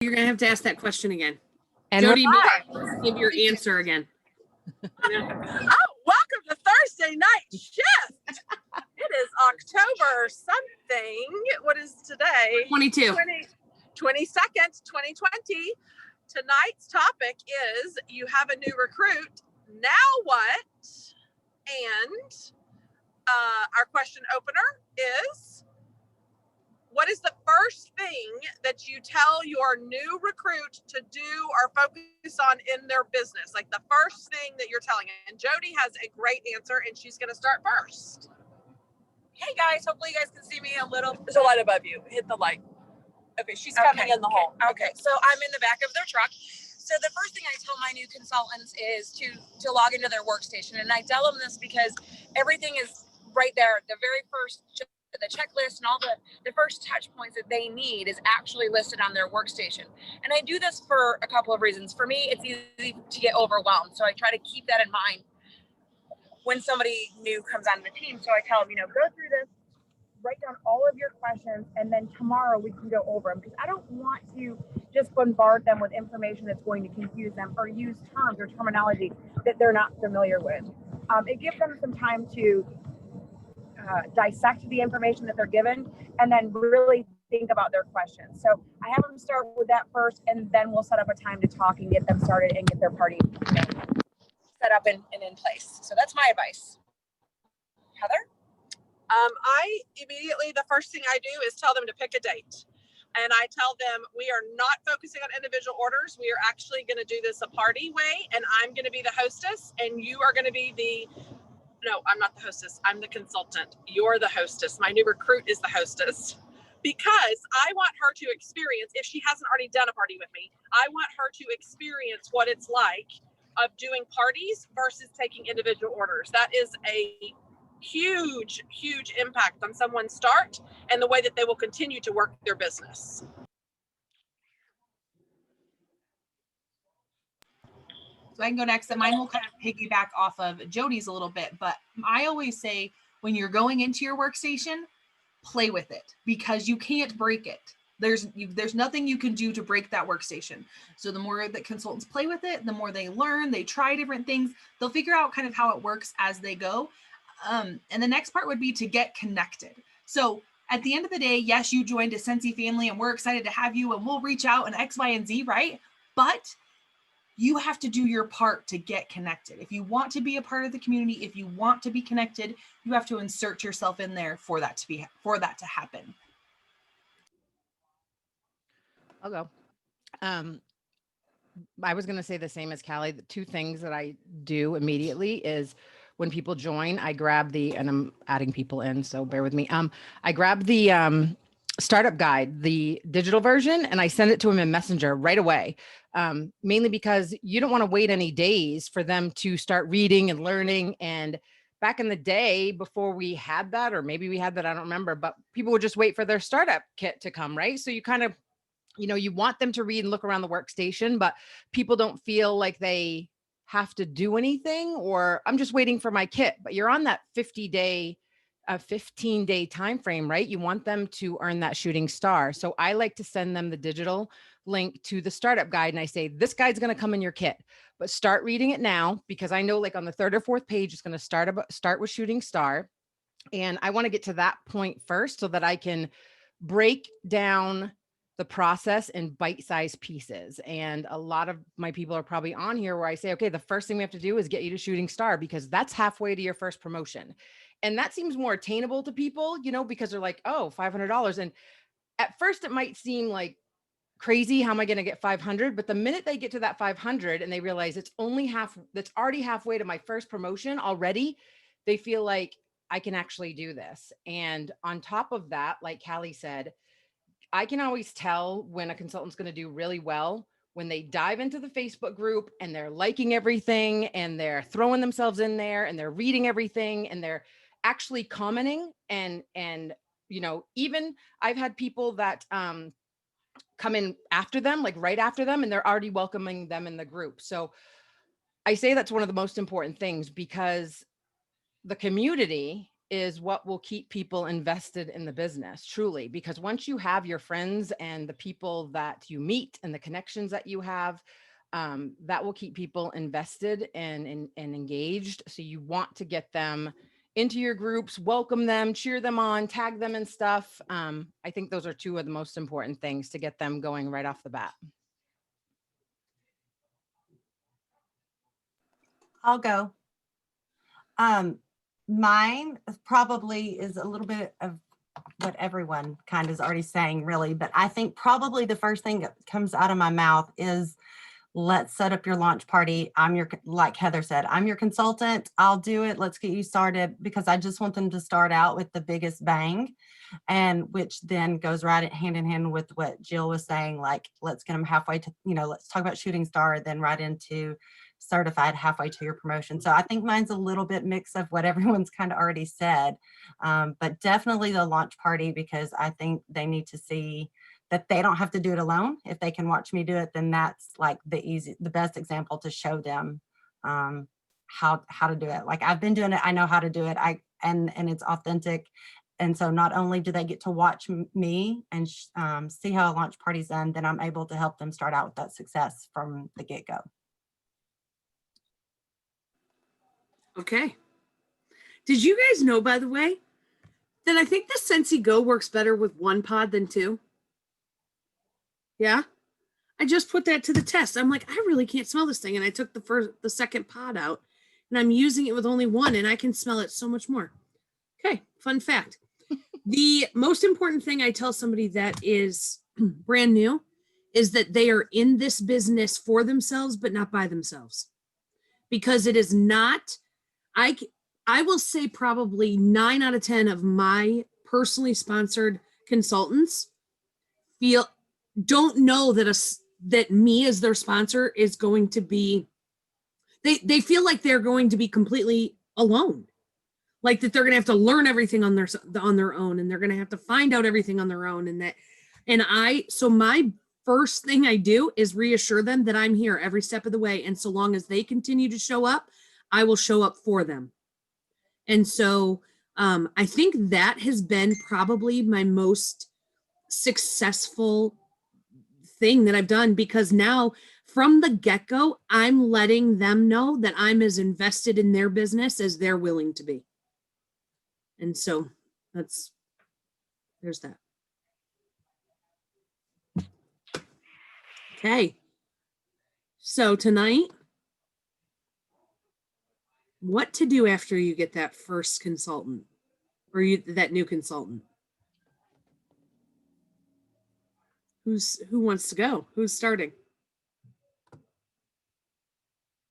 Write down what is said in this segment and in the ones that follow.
You're going to have to ask that question again. And Jody, give your answer again. Oh, welcome to Thursday Night Shift. It is October something. What is today? 22. 22nd, 2020. Tonight's topic is you have a new recruit. Now what? And our question opener is, what is the first thing that you tell your new recruit to do or focus on in their business? Like the first thing that you're telling them. And Jody has a great answer, and she's going to start first. Hey guys, hopefully you guys can see me a little. There's a light above you. Hit the light. Okay, she's coming in the hole. Okay, so I'm in the back of their truck. So the first thing I tell my new consultants is to log into their workstation. And I tell them this because everything is right there. The very first, the checklist and all the first touch points that they need is actually listed on their workstation. And I do this for a couple of reasons. For me, it's easy to get overwhelmed. So I try to keep that in mind when somebody new comes on the team. So I tell them, go through this, write down all of your questions, and then tomorrow we can go over them, because I don't want to just bombard them with information that's going to confuse them or use terms or terminology that they're not familiar with. It gives them some time to dissect the information that they're given and then really think about their questions. So I have them start with that first, and then we'll set up a time to talk and get them started and get their party set up and in place. So that's my advice. Heather? I immediately, the first thing I do is tell them to pick a date. And I tell them we are not focusing on individual orders. We are actually going to do this a party way, and I'm going to be the hostess, and you are going to be no, I'm not the hostess. I'm the consultant. You're the hostess. My new recruit is the hostess, because I want her to experience, if she hasn't already done a party with me, I want her to experience what it's like of doing parties versus taking individual orders. That is a huge impact on someone's start and the way that they will continue to work their business. So I can go next, and mine will kind of piggyback off of Jody's a little bit, but I always say when you're going into your workstation, play with it, because you can't break it. There's nothing you can do to break that workstation. So the more that consultants play with it, the more they learn, they try different things, they'll figure out kind of how it works as they go. And the next part would be to get connected. So at the end of the day, yes, you joined a Scentsy family and we're excited to have you, and we'll reach out and X, Y, and Z, right? But you have to do your part to get connected. If you want to be a part of the community, if you want to be connected, you have to insert yourself in there for that to happen. I'll go. I was going to say the same as Callie. The two things that I do immediately is when people join, I grab and I'm adding people in, so bear with me. I grab the startup guide, the digital version, and I send it to them in Messenger right away. Mainly because you don't want to wait any days for them to start reading and learning. And back in the day, before we had that, or maybe we had that, I don't remember, but people would just wait for their startup kit to come, right? So you kind of, you want them to read and look around the workstation, but people don't feel like they have to do anything, or I'm just waiting for my kit. But you're on that 15-day time frame, right? You want them to earn that shooting star. So I like to send them the digital link to the startup guide, and I say, this guide's going to come in your kit, but start reading it now, because I know like on the third or fourth page, it's going to start with shooting star. And I want to get to that point first so that I can break down the process in bite-sized pieces. And a lot of my people are probably on here where I say, okay, the first thing we have to do is get you to shooting star, because that's halfway to your first promotion. And that seems more attainable to people, because they're like, oh, $500. And at first it might seem like crazy. How am I going to get 500? But the minute they get to that 500 and they realize that's already halfway to my first promotion already, they feel like I can actually do this. And on top of that, like Callie said, I can always tell when a consultant's going to do really well when they dive into the Facebook group and they're liking everything and they're throwing themselves in there and they're reading everything and they're actually commenting. And even I've had people that come in after them, like right after them, and they're already welcoming them in the group. So I say that's one of the most important things, because the community is what will keep people invested in the business, truly, because once you have your friends and the people that you meet and the connections that you have, that will keep people invested and engaged. So you want to get them into your groups, welcome them, cheer them on, tag them and stuff. I think those are two of the most important things to get them going right off the bat. I'll go. Mine probably is a little bit of what everyone kind of is already saying, really, but I think probably the first thing that comes out of my mouth is, let's set up your launch party. Like Heather said, I'm your consultant. I'll do it. Let's get you started, because I just want them to start out with the biggest bang, and which then goes right hand in hand with what Jill was saying, like, let's get them halfway to, let's talk about shooting star, then right into certified halfway to your promotion. So I think mine's a little bit mix of what everyone's kind of already said, but definitely the launch party, because I think they need to see that they don't have to do it alone. If they can watch me do it, then that's like the best example to show them how to do it. Like, I've been doing it, I know how to do it. And it's authentic. And so not only do they get to watch me and see how a launch party's done, then I'm able to help them start out with that success from the get-go. Okay. Did you guys know, by the way, that I think the Scentsy Go works better with one pod than two? Yeah. I just put that to the test. I'm like, I really can't smell this thing. And I took the second pod out, and I'm using it with only one, and I can smell it so much more. Okay. Fun fact. The most important thing I tell somebody that is brand new is that they are in this business for themselves, but not by themselves, because it is not, I will say probably 9 out of 10 of my personally sponsored consultants don't know that me as their sponsor is going to be, they feel like they're going to be completely alone, like that they're going to have to learn everything on their own, and they're going to have to find out everything on their own. So my first thing I do is reassure them that I'm here every step of the way. And so long as they continue to show up, I will show up for them. And so I think that has been probably my most successful thing that I've done, because now from the get-go, I'm letting them know that I'm as invested in their business as they're willing to be. And so there's that. Okay. So tonight, what to do after you get that first consultant or that new consultant? Who wants to go? Who's starting?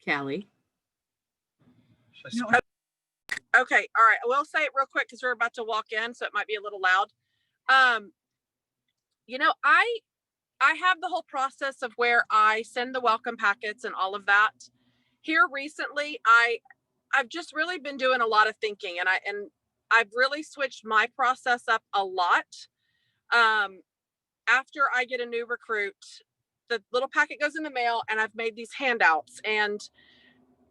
Callie. Okay, all right. I will say it real quick because we're about to walk in, so it might be a little loud. I have the whole process of where I send the welcome packets and all of that. Here recently, I've just really been doing a lot of thinking, and I've really switched my process up a lot. After I get a new recruit, the little packet goes in the mail, and I've made these handouts, and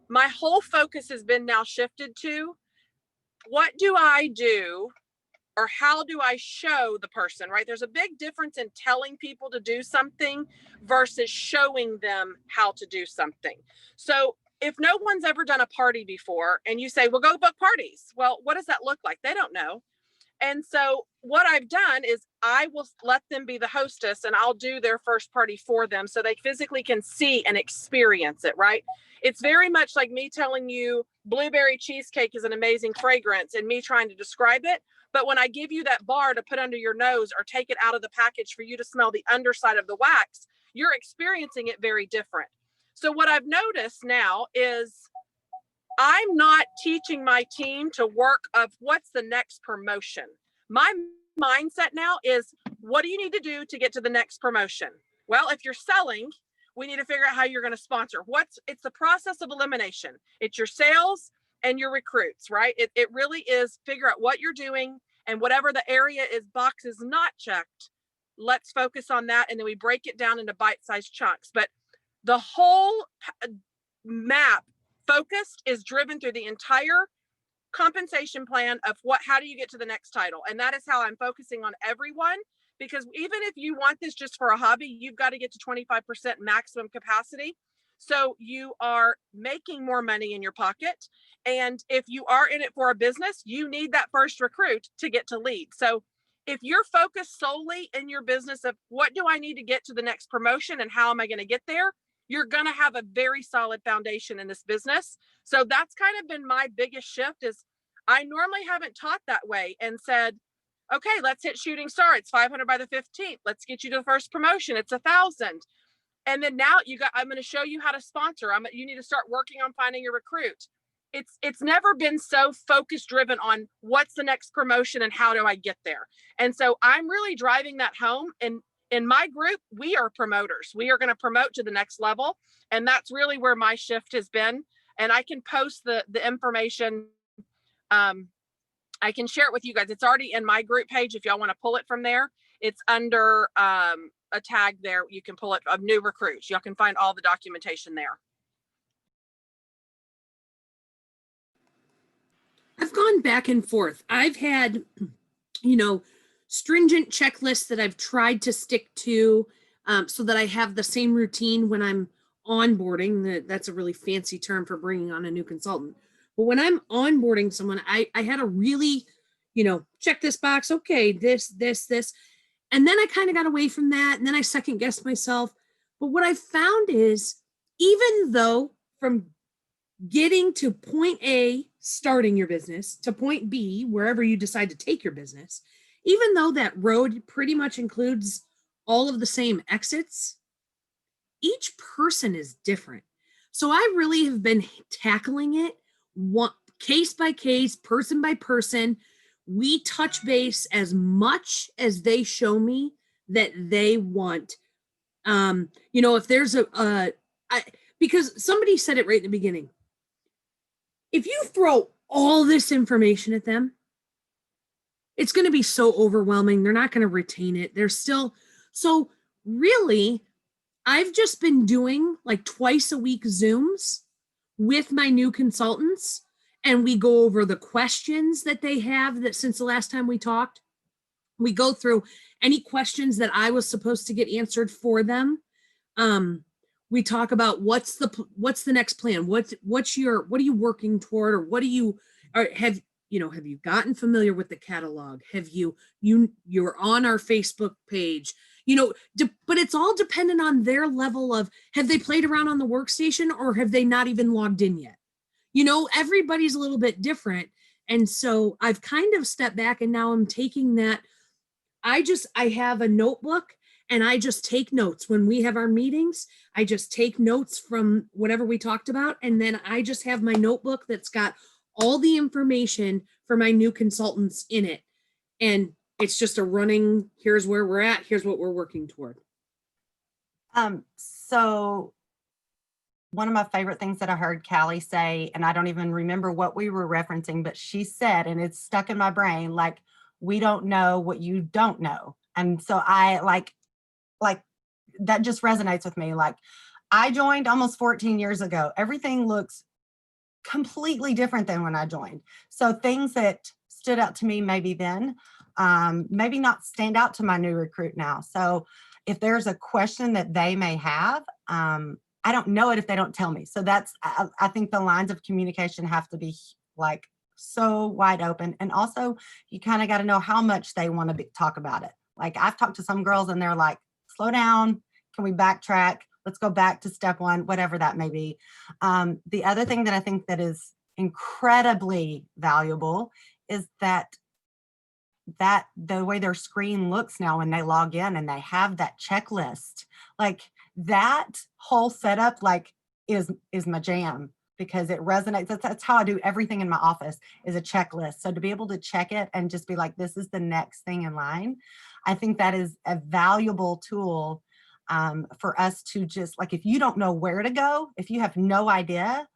my whole focus has been now shifted to, what do I do, or how do I show the person, right? There's a big difference in telling people to do something versus showing them how to do something. So if no one's ever done a party before and you say, well, go book parties. Well, what does that look like? They don't know. And so what I've done is I will let them be the hostess, and I'll do their first party for them so they physically can see and experience it, right? It's very much like me telling you blueberry cheesecake is an amazing fragrance and me trying to describe it. But when I give you that bar to put under your nose or take it out of the package for you to smell the underside of the wax, you're experiencing it very different. So what I've noticed now is I'm not teaching my team to work of what's the next promotion. My mindset now is, what do you need to do to get to the next promotion? Well, if you're selling, we need to figure out how you're going to sponsor. It's the process of elimination. It's your sales and your recruits, right? It really is figure out what you're doing, and whatever the area is, box is not checked, let's focus on that. And then we break it down into bite-sized chunks. But the whole map focused is driven through the entire compensation plan of how do you get to the next title? And that is how I'm focusing on everyone, because even if you want this just for a hobby, you've got to get to 25% maximum capacity. So you are making more money in your pocket. And if you are in it for a business, you need that first recruit to get to lead. So if you're focused solely in your business of what do I need to get to the next promotion and how am I going to get there, you're going to have a very solid foundation in this business. So that's kind of been my biggest shift. Is I normally haven't taught that way and said, okay, let's hit shooting star. It's 500 by the 15th. Let's get you to the first promotion. It's 1,000. And then now I'm going to show you how to sponsor. You need to start working on finding a recruit. It's never been so focus driven on what's the next promotion and how do I get there. And so I'm really driving that home. And in my group, we are promoters. We are going to promote to the next level. And that's really where my shift has been. And I can post the information. I can share it with you guys. It's already in my group page. If y'all want to pull it from there, it's under a tag there. You can pull it of new recruits. Y'all can find all the documentation there. I've gone back and forth. I've had, stringent checklists that I've tried to stick to so that I have the same routine when I'm onboarding. That's a really fancy term for bringing on a new consultant. But when I'm onboarding someone, I had a really, check this box. Okay, this. And then I kind of got away from that. And then I second guessed myself. But what I found is, even though from getting to point A, starting your business, to point B, wherever you decide to take your business, even though that road pretty much includes all of the same exits, each person is different. So I really have been tackling it case by case, person by person. We touch base as much as they show me that they want. If there's because somebody said it right in the beginning, if you throw all this information at them, it's going to be so overwhelming. They're not going to retain it. So really, I've just been doing like twice a week Zooms with my new consultants, and we go over the questions that they have that since the last time we talked. We go through any questions that I was supposed to get answered for them. We talk about what's the next plan? What are you working toward, or have you gotten familiar with the catalog? Have you're on our Facebook page, but it's all dependent on their level of, have they played around on the workstation or have they not even logged in yet? Everybody's a little bit different. And so I've kind of stepped back, and now I'm taking that. I have a notebook, and I just take notes when we have our meetings. I just take notes from whatever we talked about. And then I just have my notebook that's got all the information for my new consultants in it. And it's just a running, here's where we're at, here's what we're working toward. So one of my favorite things that I heard Callie say, and I don't even remember what we were referencing, but she said, and it's stuck in my brain, like, we don't know what you don't know. And so I like that just resonates with me. Like, I joined almost 14 years ago. Everything looks completely different than when I joined. So things that stood out to me maybe then, maybe not stand out to my new recruit now. So if there's a question that they may have, I don't know it if they don't tell me. So I think the lines of communication have to be like so wide open. And also you kind of got to know how much they want to talk about it. Like, I've talked to some girls and they're like, slow down. Can we backtrack? Let's go back to step one, whatever that may be. The other thing that I think that is incredibly valuable is that the way their screen looks now when they log in and they have that checklist, like that whole setup, like is my jam, because it resonates. That's how I do everything in my office, is a checklist. So to be able to check it and just be like, this is the next thing in line, I think that is a valuable tool for us to just, like, if you don't know where to go, if you have no idea,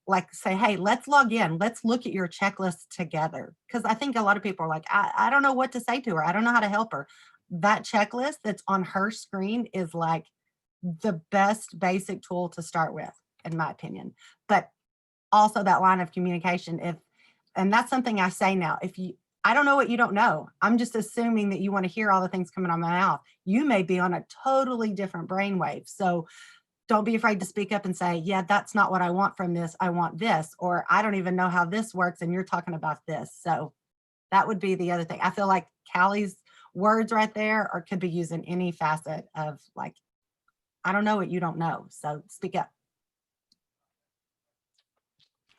like say, hey, let's log in. Let's look at your checklist together. Because I think a lot of people are like, I don't know what to say to her. I don't know how to help her. That checklist that's on her screen is like the best basic tool to start with, in my opinion. But also that line of communication, and that's something I say now. I don't know what you don't know. I'm just assuming that you want to hear all the things coming out of my mouth. You may be on a totally different brainwave. So don't be afraid to speak up and say, yeah, that's not what I want from this. I want this, or I don't even know how this works. And you're talking about this. So that would be the other thing. I feel like Callie's words right there could be used in any facet of like, I don't know what you don't know. So speak up.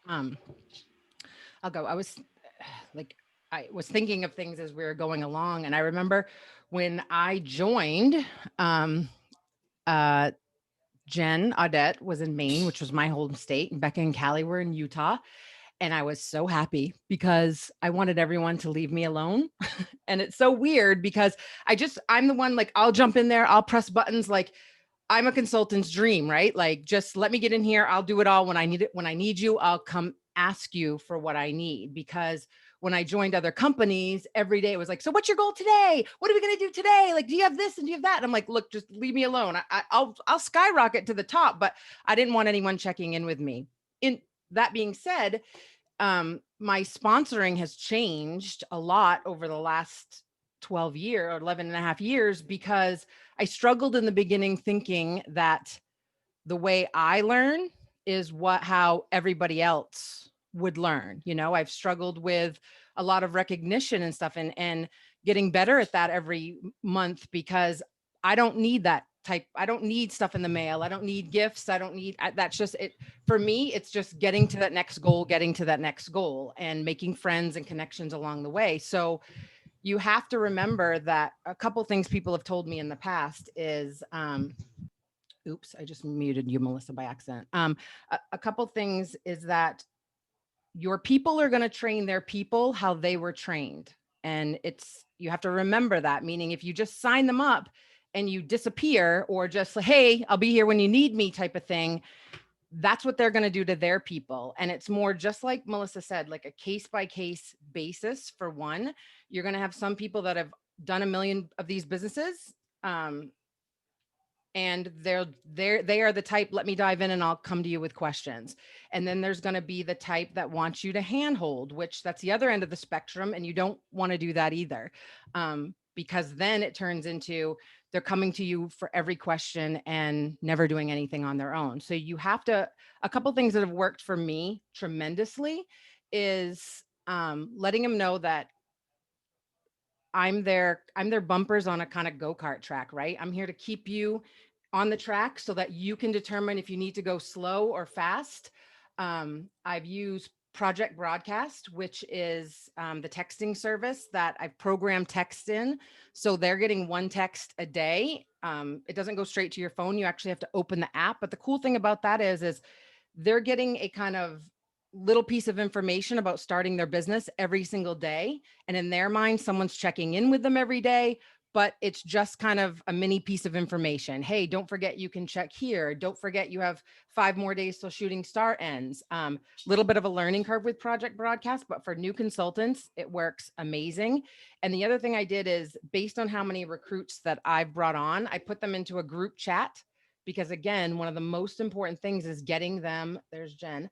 I'll go. I was thinking of things as we were going along. And I remember when I joined, Jen Audette was in Maine, which was my home state, and Becca and Callie were in Utah. And I was so happy because I wanted everyone to leave me alone. And it's so weird because I'm the one, like, I'll jump in there, I'll press buttons. Like, I'm a consultant's dream, right? Like, just let me get in here. I'll do it all when I need it. When I need you, I'll come ask you for what I need. Because when I joined other companies, every day it was like, so what's your goal today? What are we going to do today? Like, do you have this and do you have that? And I'm like, look, just leave me alone. I'll skyrocket to the top, but I didn't want anyone checking in with me. In that being said, my sponsoring has changed a lot over the last 11 and a half years, because I struggled in the beginning thinking that the way I learn is how everybody else would learn. You know, I've struggled with a lot of recognition and stuff, and getting better at that every month, because I don't need that type. I don't need stuff in the mail. I don't need gifts. I don't need, that's just it. For me, it's just getting to that next goal, and making friends and connections along the way. So you have to remember that a couple things people have told me in the past is, oops, I just muted you, Melissa, by accident. A couple things is that your people are going to train their people how they were trained. And you have to remember that, meaning if you just sign them up and you disappear, or just like, hey, I'll be here when you need me type of thing, that's what they're going to do to their people. And it's more just like Melissa said, like a case by case basis. For one, you're going to have some people that have done 1 million of these businesses. And they are the type, let me dive in and I'll come to you with questions. And then there's going to be the type that wants you to handhold, which that's the other end of the spectrum. And you don't want to do that either. Because then it turns into they're coming to you for every question and never doing anything on their own. So you have to, a couple things that have worked for me tremendously is letting them know that I'm their bumpers on a kind of go-kart track, right? I'm here to keep you on the track so that you can determine if you need to go slow or fast. I've used Project Broadcast, which is the texting service that I've programmed text in. So they're getting 1 text a day. It doesn't go straight to your phone. You actually have to open the app. But the cool thing about that is they're getting a kind of little piece of information about starting their business every single day. And in their mind, someone's checking in with them every day, but it's just kind of a mini piece of information. Hey, don't forget you can check here. Don't forget you have 5 more days till shooting star ends. Little bit of a learning curve with Project Broadcast, but for new consultants, it works amazing. And the other thing I did is, based on how many recruits that I've brought on, I put them into a group chat, because again, one of the most important things is getting them, there's Jen,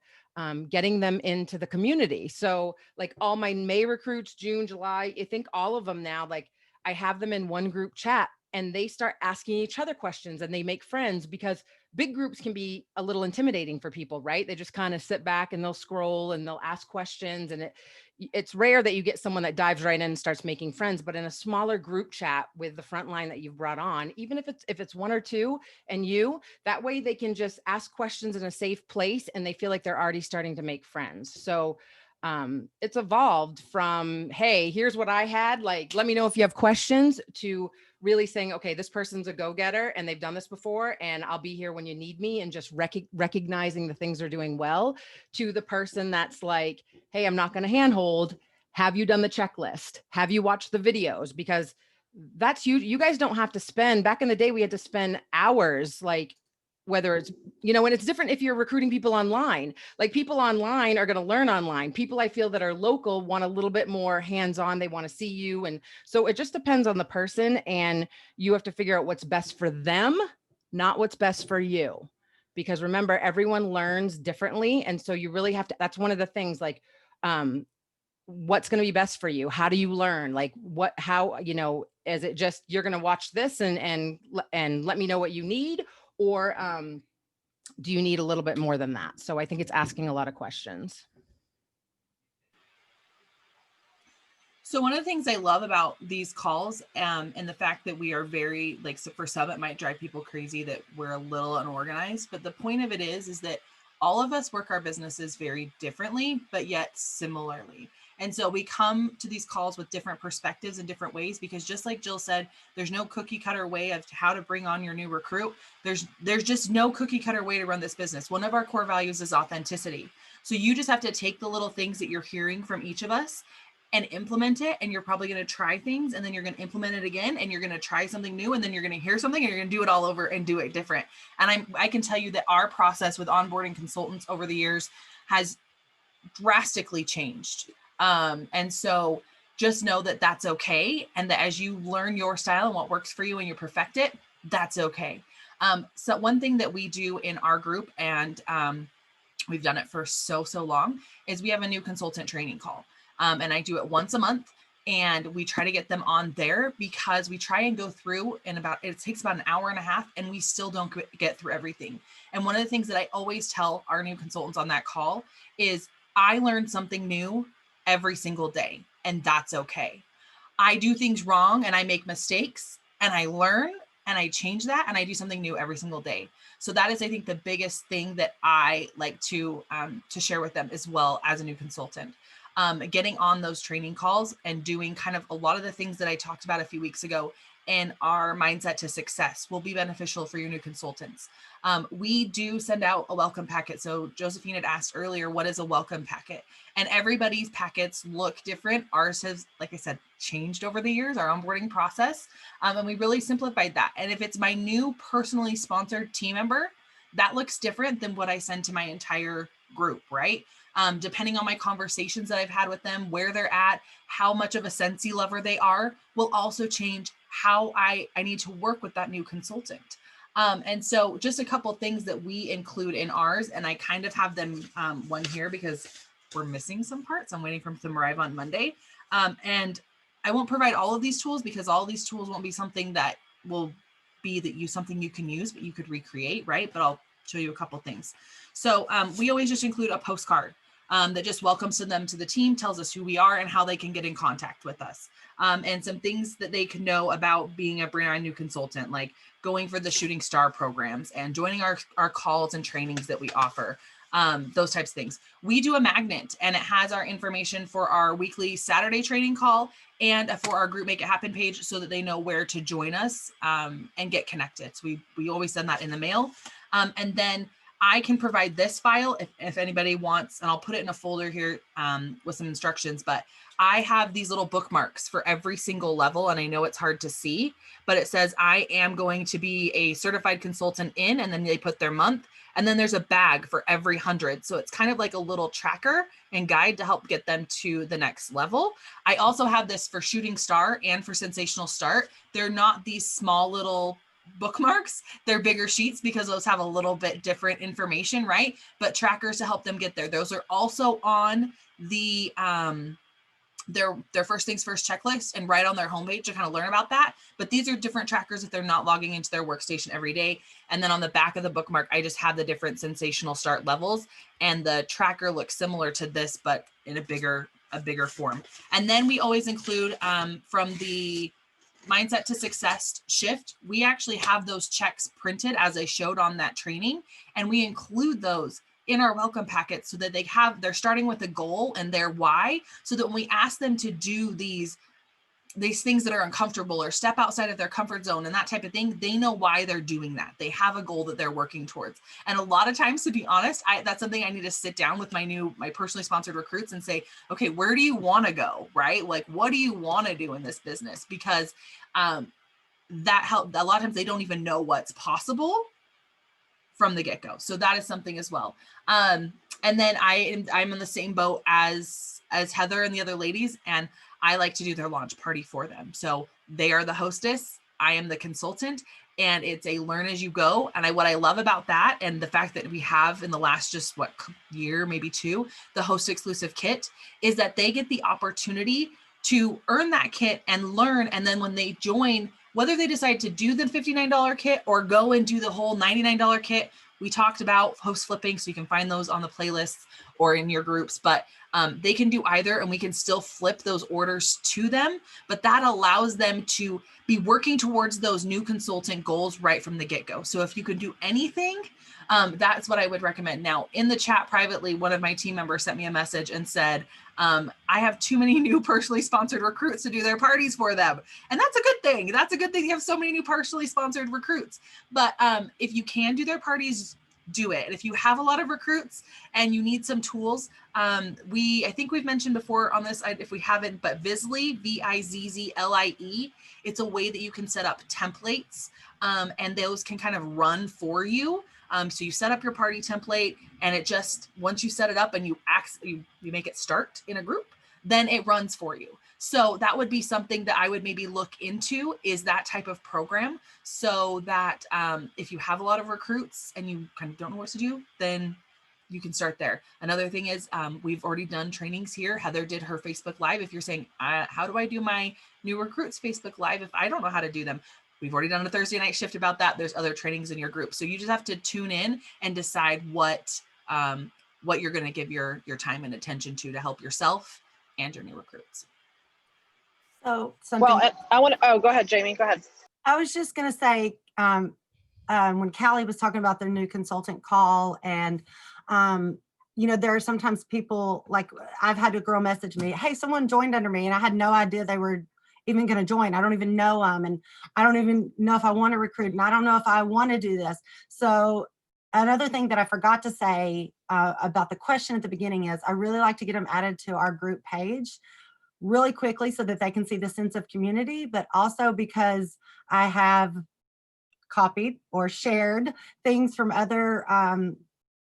getting them into the community. So like all my May recruits, June, July, I think all of them now, like I have them in one group chat and they start asking each other questions and they make friends, because big groups can be a little intimidating for people, right? They just kind of sit back and they'll scroll and they'll ask questions, and it's rare that you get someone that dives right in and starts making friends. But in a smaller group chat with the front line that you've brought on, even if it's 1 or 2 and that way they can just ask questions in a safe place and they feel like they're already starting to make friends. So it's evolved from, hey, here's what I had, like, let me know if you have questions, to really saying, okay, this person's a go-getter and they've done this before and I'll be here when you need me, and just recognizing the things they're doing well, to the person that's like, hey, I'm not going to handhold. Have you done the checklist? Have you watched the videos? Because that's you guys don't have to spend, back in the day, we had to spend hours, like, whether it's, and it's different if you're recruiting people online. Like, people online are going to learn online. People I feel that are local want a little bit more hands-on. They want to see you. And so it just depends on the person, and you have to figure out what's best for them, not what's best for you. Because remember, everyone learns differently. And so you really have to, that's one of the things, like, what's going to be best for you? How do you learn? Like how, is it just, you're going to watch this and let me know what you need? Or do you need a little bit more than that? So I think it's asking a lot of questions. So one of the things I love about these calls, and the fact that we are very, like, so for some, it might drive people crazy that we're a little unorganized, but the point of it is that all of us work our businesses very differently, but yet similarly. And so we come to these calls with different perspectives and different ways, because just like Jill said, there's no cookie cutter way of how to bring on your new recruit. There's just no cookie cutter way to run this business. One of our core values is authenticity. So you just have to take the little things that you're hearing from each of us and implement it. And you're probably going to try things, and then you're going to implement it again, and you're going to try something new, and then you're going to hear something, and you're going to do it all over and do it different. And I can tell you that our process with onboarding consultants over the years has drastically changed. And so just know that that's okay. And that as you learn your style and what works for you and you perfect it, that's okay. So one thing that we do in our group, and we've done it for so long, is we have a new consultant training call. And I do it once a month, and we try to get them on there, because we try and go through it takes about an hour and a half, and we still don't get through everything. And one of the things that I always tell our new consultants on that call is, I learn something new every single day, and that's okay. I do things wrong and I make mistakes, and I learn and I change that, and I do something new every single day. So that is, I think, the biggest thing that I like to share with them as well as a new consultant. Getting on those training calls and doing kind of a lot of the things that I talked about a few weeks ago in our mindset to success will be beneficial for your new consultants. We do send out a welcome packet. So Josephine had asked earlier, what is a welcome packet? And everybody's packets look different. Ours has, like I said, changed over the years, our onboarding process. And we really simplified that. And if it's my new personally sponsored team member, that looks different than what I send to my entire group, right? Depending on my conversations that I've had with them, where they're at, how much of a Scentsy lover they are, will also change how I need to work with that new consultant. And so just a couple of things that we include in ours, and I kind of have them one here because we're missing some parts. I'm waiting for them to arrive on Monday. And I won't provide all of these tools, because all these tools won't be something that will be something you can use, but you could recreate, right? But I'll show you a couple things. So we always just include a postcard that just welcomes them to the team, tells us who we are and how they can get in contact with us. And some things that they can know about being a brand new consultant, like going for the Shooting Star programs and joining our calls and trainings that we offer, those types of things. We do a magnet, and it has our information for our weekly Saturday training call and for our group Make It Happen page, so that they know where to join us and get connected. So we always send that in the mail. And then I can provide this file if anybody wants, and I'll put it in a folder here with some instructions, but I have these little bookmarks for every single level. And I know it's hard to see, but it says, I am going to be a certified consultant in, and then they put their month, and then there's a bag for every 100. So it's kind of like a little tracker and guide to help get them to the next level. I also have this for Shooting Star and for Sensational Start. They're not these small little bookmarks, they're bigger sheets, because those have a little bit different information, right? But trackers to help them get there. Those are also on the their first things first checklist, and right on their homepage to kind of learn about that. But these are different trackers if they're not logging into their workstation every day. And then on the back of the bookmark, I just have the different Sensational Start levels, and the tracker looks similar to this, but in a bigger form. And then we always include from the Mindset to Success shift, we actually have those checks printed as I showed on that training, and we include those in our welcome packet so that they're starting with a goal and their why, so that when we ask them to do these things that are uncomfortable or step outside of their comfort zone and that type of thing, they know why they're doing that. They have a goal that they're working towards. And a lot of times, to be honest, that's something I need to sit down with my personally sponsored recruits and say, okay, where do you want to go, right? Like, what do you want to do in this business? Because that help. A lot of times they don't even know what's possible from the get-go. So that is something as well. And then I'm in the same boat as Heather and the other ladies, and I like to do their launch party for them. So they are the hostess, I am the consultant, and it's a learn as you go. And what I love about that, and the fact that we have in the last just year, maybe 2, the host exclusive kit, is that they get the opportunity to earn that kit and learn. And then when they join, whether they decide to do the $59 kit or go and do the whole $99 kit, we talked about host flipping, so you can find those on the playlists or in your groups, but they can do either, and we can still flip those orders to them. But that allows them to be working towards those new consultant goals right from the get-go. So if you could do anything, that's what I would recommend. Now, in the chat privately, one of my team members sent me a message and said, I have too many new personally sponsored recruits to do their parties for them. And that's a good thing. That's a good thing. You have so many new personally sponsored recruits. But if you can do their parties, do it. And if you have a lot of recruits and you need some tools, I think we've mentioned before on this, if we haven't, but Vizly, Vizzlie, it's a way that you can set up templates, and those can kind of run for you. So you set up your party template, and it just, once you set it up and you make it start in a group, then it runs for you. So that would be something that I would maybe look into, is that type of program, so that if you have a lot of recruits and you kind of don't know what to do, then you can start there. Another thing is we've already done trainings here. Heather did her Facebook Live. If you're saying, how do I do my new recruits Facebook Live if I don't know how to do them? We've already done a Thursday night shift about that. There's other trainings in your group. So you just have to tune in and decide what you're going to give your time and attention to help yourself and your new recruits. So something. Well, I want to, oh, go ahead, Jamie, go ahead. I was just going to say, when Callie was talking about their new consultant call, and, there are sometimes people, like I've had a girl message me, hey, someone joined under me, and I had no idea they were even going to join. I don't even know them, and I don't even know if I want to recruit, and I don't know if I want to do this. So another thing that I forgot to say about the question at the beginning is I really like to get them added to our group page really quickly so that they can see the sense of community, but also because I have copied or shared things from other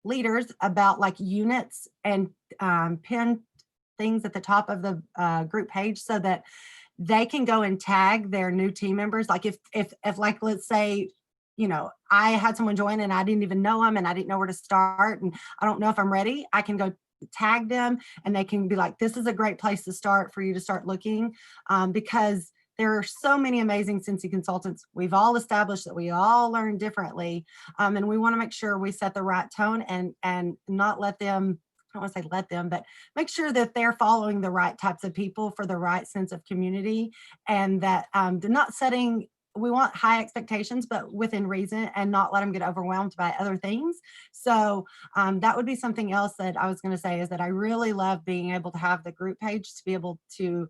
leaders about like units, and pinned things at the top of the group page so that they can go and tag their new team members. Like if like, let's say, I had someone join and I didn't even know them and I didn't know where to start and I don't know if I'm ready, I can go tag them and they can be like, this is a great place to start for you to start looking, because there are so many amazing Scentsy consultants. We've all established that we all learn differently, and we want to make sure we set the right tone and not let them, I don't want to say let them, but make sure that they're following the right types of people for the right sense of community, and that they're not setting, we want high expectations, but within reason, and not let them get overwhelmed by other things. So that would be something else that I was going to say, is that I really love being able to have the group page to be able to,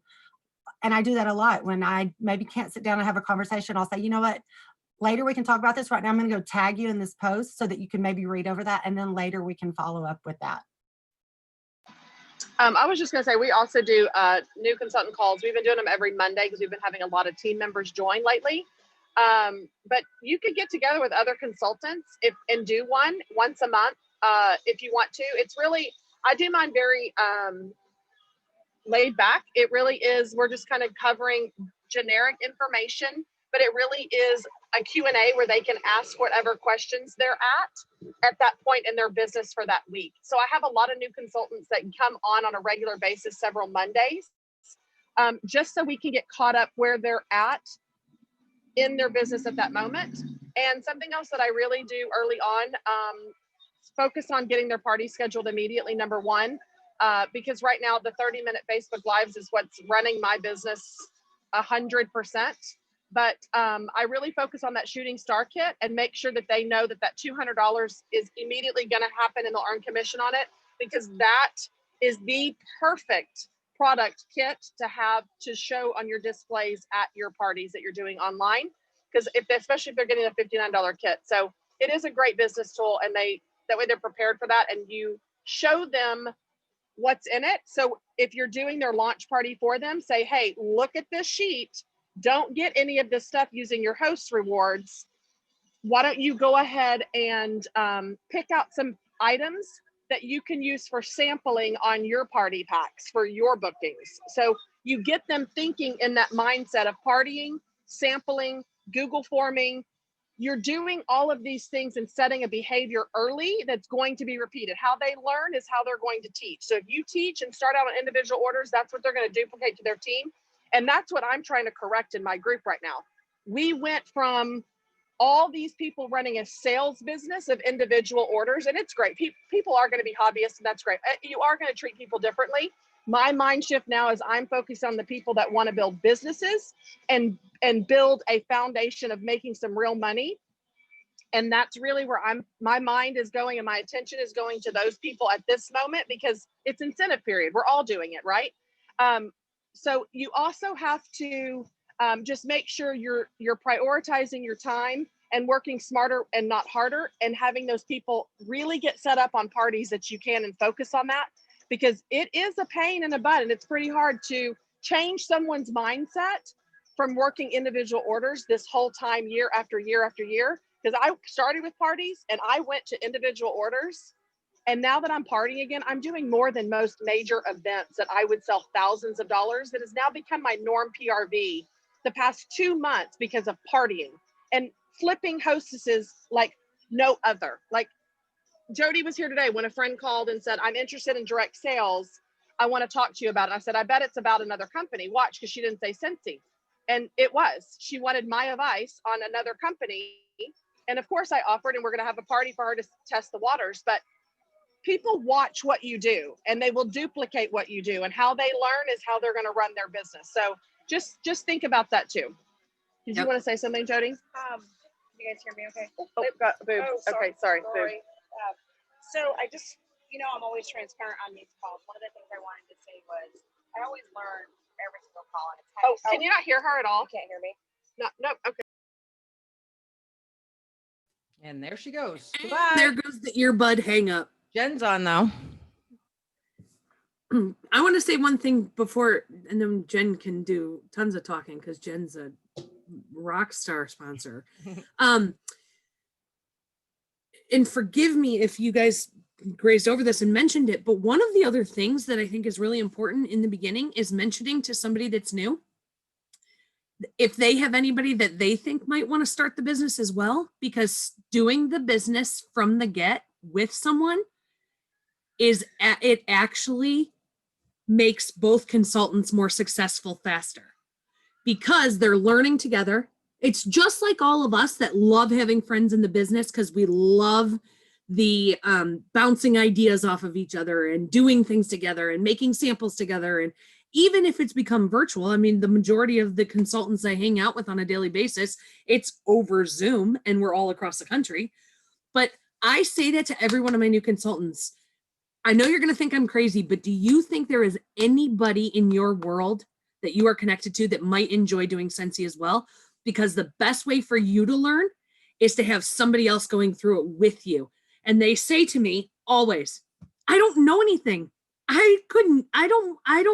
and I do that a lot when I maybe can't sit down and have a conversation. I'll say, you know what, later we can talk about this. Right now I'm going to go tag you in this post so that you can maybe read over that, and then later we can follow up with that. I was just going to say, we also do new consultant calls. We've been doing them every Monday because we've been having a lot of team members join lately. But you could get together with other consultants and do one once a month if you want to. It's really, I do mine very laid back. It really is, we're just kind of covering generic information, but it really is a Q&A where they can ask whatever questions they're at that point in their business for that week. So I have a lot of new consultants that come on a regular basis, several Mondays, just so we can get caught up where they're at in their business at that moment. And something else that I really do early on, focus on getting their party scheduled immediately, number one, because right now the 30-minute Facebook Lives is what's running my business 100%. But I really focus on that shooting star kit and make sure that they know that that $200 is immediately going to happen and they'll earn commission on it, because that is the perfect product kit to have to show on your displays at your parties that you're doing online, because especially if they're getting a $59 kit. So it is a great business tool, and that way they're prepared for that, and you show them what's in it. So if you're doing their launch party for them, say, hey, look at this sheet. Don't get any of this stuff using your host rewards. Why don't you go ahead and pick out some items that you can use for sampling on your party packs for your bookings. So you get them thinking in that mindset of partying, sampling, Google forming, you're doing all of these things and setting a behavior early that's going to be repeated. How they learn is how they're going to teach. So if you teach and start out on individual orders, that's what they're going to duplicate to their team. And that's what I'm trying to correct in my group right now. We went from all these people running a sales business of individual orders, and it's great. People are going to be hobbyists, and that's great. You are going to treat people differently. My mind shift now is I'm focused on the people that want to build businesses and build a foundation of making some real money. And that's really where my mind is going, and my attention is going to those people at this moment, because it's incentive period. We're all doing it, right? So you also have to just make sure you're prioritizing your time and working smarter and not harder, and having those people really get set up on parties that you can and focus on that, because it is a pain in the butt, and it's pretty hard to change someone's mindset from working individual orders this whole time, year after year after year. Because I started with parties and I went to individual orders. And now that I'm partying again, I'm doing more than most major events that I would sell thousands of dollars. That has now become my norm PRV the past 2 months because of partying and flipping hostesses like no other. Like Jody was here today when a friend called and said, I'm interested in direct sales. I want to talk to you about it. I said, I bet it's about another company. Watch, because she didn't say Scentsy. And it was. She wanted my advice on another company. And of course I offered, and we're going to have a party for her to test the waters. But people watch what you do, and they will duplicate what you do, and how they learn is how they're going to run their business. So just think about that too. Did you want to say something, Jody? You guys hear me okay? Oh, got boob. Oh, sorry. Okay, sorry. Boob. So I just, I'm always transparent on these calls. One of the things I wanted to say was I always learn every single call. And it's Can you not hear her at all? You can't hear me? No. Okay. And there she goes. And Goodbye. there goes the earbud hang up. Jen's on though. I want to say one thing before, and then Jen can do tons of talking because Jen's a rock star sponsor. And forgive me if you guys grazed over this and mentioned it, but one of the other things that I think is really important in the beginning is mentioning to somebody that's new, if they have anybody that they think might want to start the business as well, because doing the business from the get with someone it actually makes both consultants more successful faster, because they're learning together. It's just like all of us that love having friends in the business, because we love the bouncing ideas off of each other and doing things together and making samples together. And even if it's become virtual, I mean, the majority of the consultants I hang out with on a daily basis, it's over Zoom, and we're all across the country. But I say that to every one of my new consultants. I know you're going to think I'm crazy, but do you think there is anybody in your world that you are connected to that might enjoy doing Scentsy as well? Because the best way for you to learn is to have somebody else going through it with you. And they say to me always, I don't know anything. I don't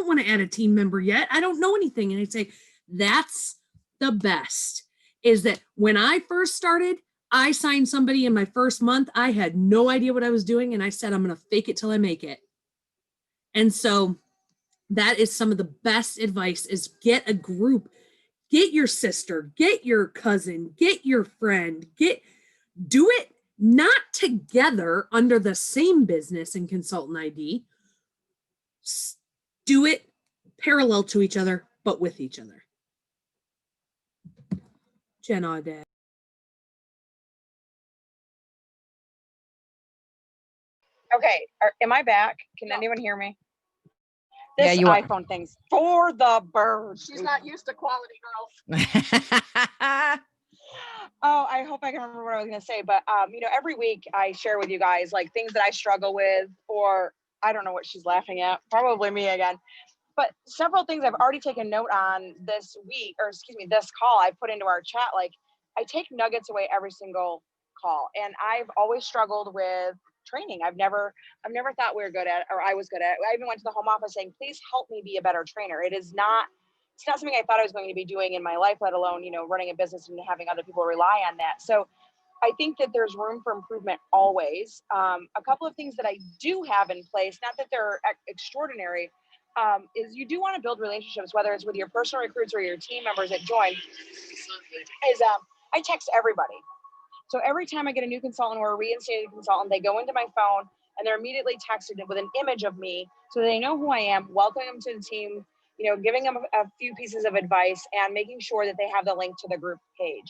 want to add a team member yet. I don't know anything. And I say, that's the best, is that when I first started, I signed somebody in my first month. I had no idea what I was doing. And I said, I'm going to fake it till I make it. And so that is some of the best advice, is get a group, get your sister, get your cousin, get your friend, do it not together under the same business and consultant ID. Do it parallel to each other, but with each other. Jen Audet. Okay, am I back? Can anyone hear me? Yeah, This you are. iPhone thing's for the birds. She's not used to quality, girls. Oh, I hope I can remember what I was going to say. But, every week I share with you guys like things that I struggle with, or I don't know what she's laughing at. Probably me again. But several things I've already taken note on this week, or this call I put into our chat. Like, I take nuggets away every single call. And I've always struggled with training. I've never thought we were good at, or I was good at. I even went to the home office saying, please help me be a better trainer. It's not something I thought I was going to be doing in my life, let alone, running a business and having other people rely on that. So I think that there's room for improvement always. A couple of things that I do have in place, not that they're extraordinary, is you do want to build relationships, whether it's with your personal recruits or your team members that join, is I text everybody. So every time I get a new consultant or a reinstated consultant, they go into my phone and they're immediately texted with an image of me so they know who I am, welcoming them to the team, you know, giving them a few pieces of advice and making sure that they have the link to the group page.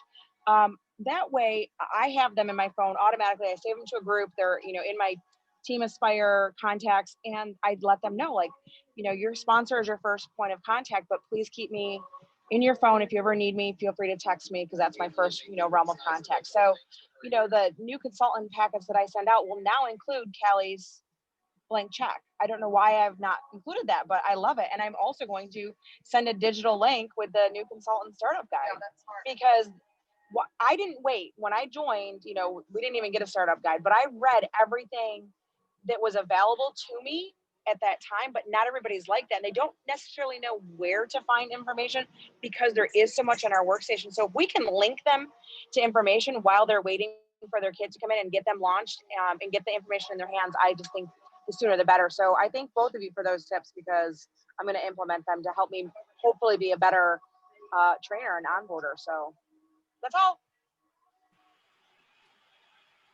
That way I have them in my phone automatically. I save them to a group. They're, you know, in my Team Aspire contacts, and I let them know, like, you know, your sponsor is your first point of contact, but please keep me in your phone. If you ever need me, feel free to text me, because that's my first, you know, realm of contact. So, you know, the new consultant packets that I send out will now include Callie's blank check. I don't know why I've not included that, but I love it. And I'm also going to send a digital link with the new consultant startup guide, because I didn't wait. When I joined, you know, we didn't even get a startup guide, but I read everything that was available to me at that time. But not everybody's like that. And they don't necessarily know where to find information because there is so much on our workstation. So if we can link them to information while they're waiting for their kids to come in and get them launched, and get the information in their hands, I just think the sooner the better. So I thank both of you for those tips, because I'm going to implement them to help me hopefully be a better trainer and onboarder. So that's all.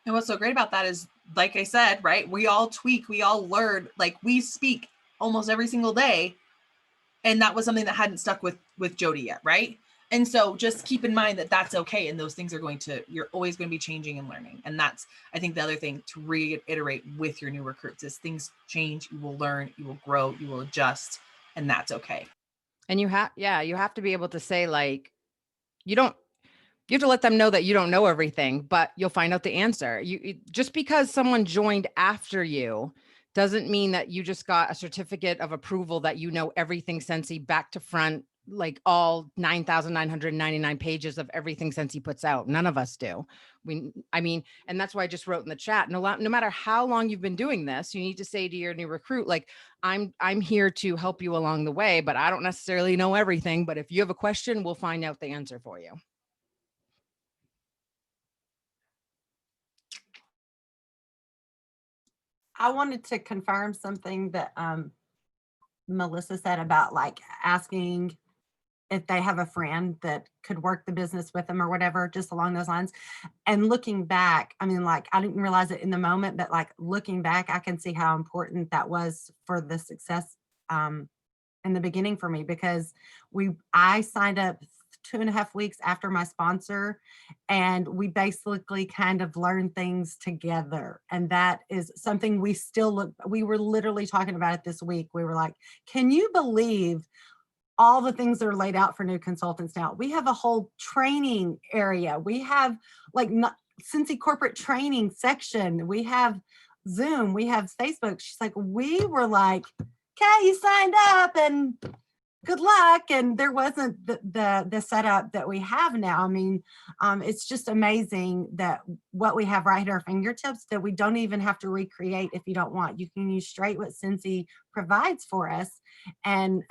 And what's so great about that is, like I said, right, we all tweak, we all learn, like we speak almost every single day. And that was something that hadn't stuck with Jody yet, right? And so just keep in mind that that's okay. And those things are you're always going to be changing and learning. And that's, I think, the other thing to reiterate with your new recruits is things change, you will learn, you will grow, you will adjust, and that's okay. And you have to be able to say, like, you have to let them know that you don't know everything, but you'll find out the answer. Just because someone joined after you doesn't mean that you just got a certificate of approval that you know everything Scentsy back to front, like all 9,999 pages of everything Scentsy puts out. None of us do. And that's why I just wrote in the chat, no matter how long you've been doing this, you need to say to your new recruit, like, I'm here to help you along the way, but I don't necessarily know everything. But if you have a question, we'll find out the answer for you. I wanted to confirm something that Melissa said about like asking if they have a friend that could work the business with them or whatever, just along those lines. And looking back, I mean, like, I didn't realize it in the moment, but like looking back, I can see how important that was for the success in the beginning for me, because I signed up 2.5 weeks after my sponsor, and we basically kind of learned things together. And that is something we were literally talking about it this week. We were like, can you believe all the things that are laid out for new consultants now? We have a whole training area. We have like Scentsy corporate training section. We have Zoom, we have Facebook. She's like, we were like, okay, you signed up and good luck. And there wasn't the setup that we have now. I mean, it's just amazing that what we have right at our fingertips, that we don't even have to recreate if you don't want. You can use straight what Scentsy provides for us. And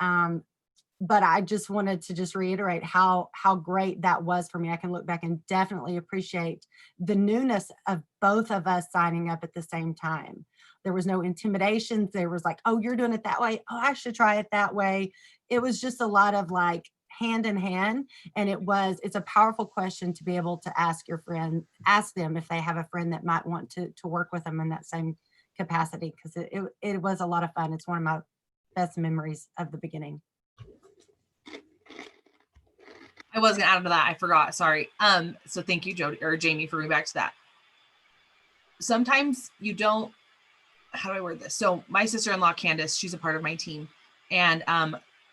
but I just wanted to just reiterate how great that was for me. I can look back and definitely appreciate the newness of both of us signing up at the same time. There was no intimidation. There was like, oh, you're doing it that way. Oh, I should try it that way. It was just a lot of like hand in hand. And it's a powerful question to be able to ask your friend, ask them if they have a friend that might want to work with them in that same capacity, because it was a lot of fun. It's one of my best memories of the beginning. I was gonna add to that. I forgot. Sorry. So thank you, Jody or Jamie, for bringing back to that. Sometimes you don't. How do I word this? So my sister-in-law, Candace, she's a part of my team, and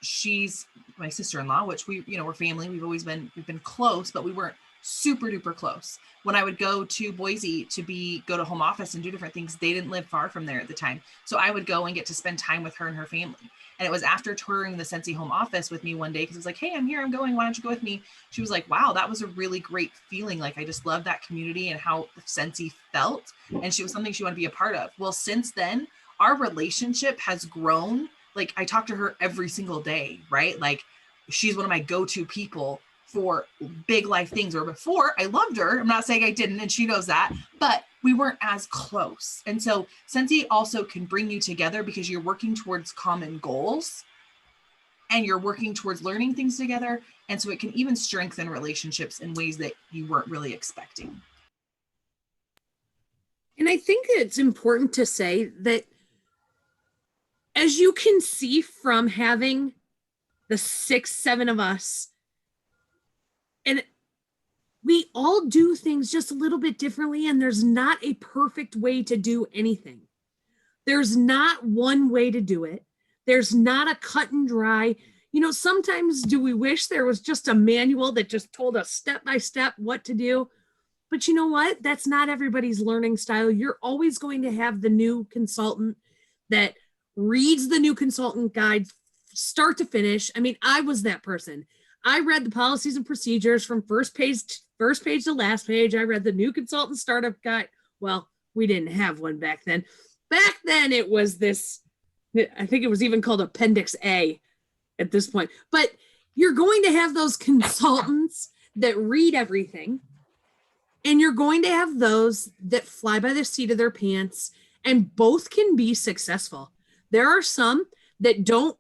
she's my sister-in-law, which we're family. We've been close, but we weren't super duper close. When I would go to Boise to go to home office and do different things, they didn't live far from there at the time. So I would go and get to spend time with her and her family. And it was after touring the Scentsy home office with me one day, because it was like, hey, I'm here, I'm going, why don't you go with me? She was like, wow, that was a really great feeling. Like, I just love that community and how Scentsy felt. And she was something she wanted to be a part of. Well, since then, our relationship has grown. Like, I talk to her every single day, right? Like, she's one of my go-to people for big life things. Or before, I loved her. I'm not saying I didn't, and she knows that, but we weren't as close. And so Scentsy also can bring you together because you're working towards common goals and you're working towards learning things together. And so it can even strengthen relationships in ways that you weren't really expecting. I think it's important to say that, as you can see from having the 6, 7 of us, and we all do things just a little bit differently, and there's not a perfect way to do anything. There's not one way to do it. There's not a cut and dry. Sometimes do we wish there was just a manual that just told us step by step what to do? But you know what? That's not everybody's learning style. You're always going to have the new consultant that reads the new consultant guide start to finish. I mean, I was that person. I read the policies and procedures from first page to last page. I read the new consultant startup guide. Well, we didn't have one back then. Back then it was this, I think it was even called Appendix A at this point. But you're going to have those consultants that read everything, and you're going to have those that fly by the seat of their pants, and both can be successful. There are some that don't.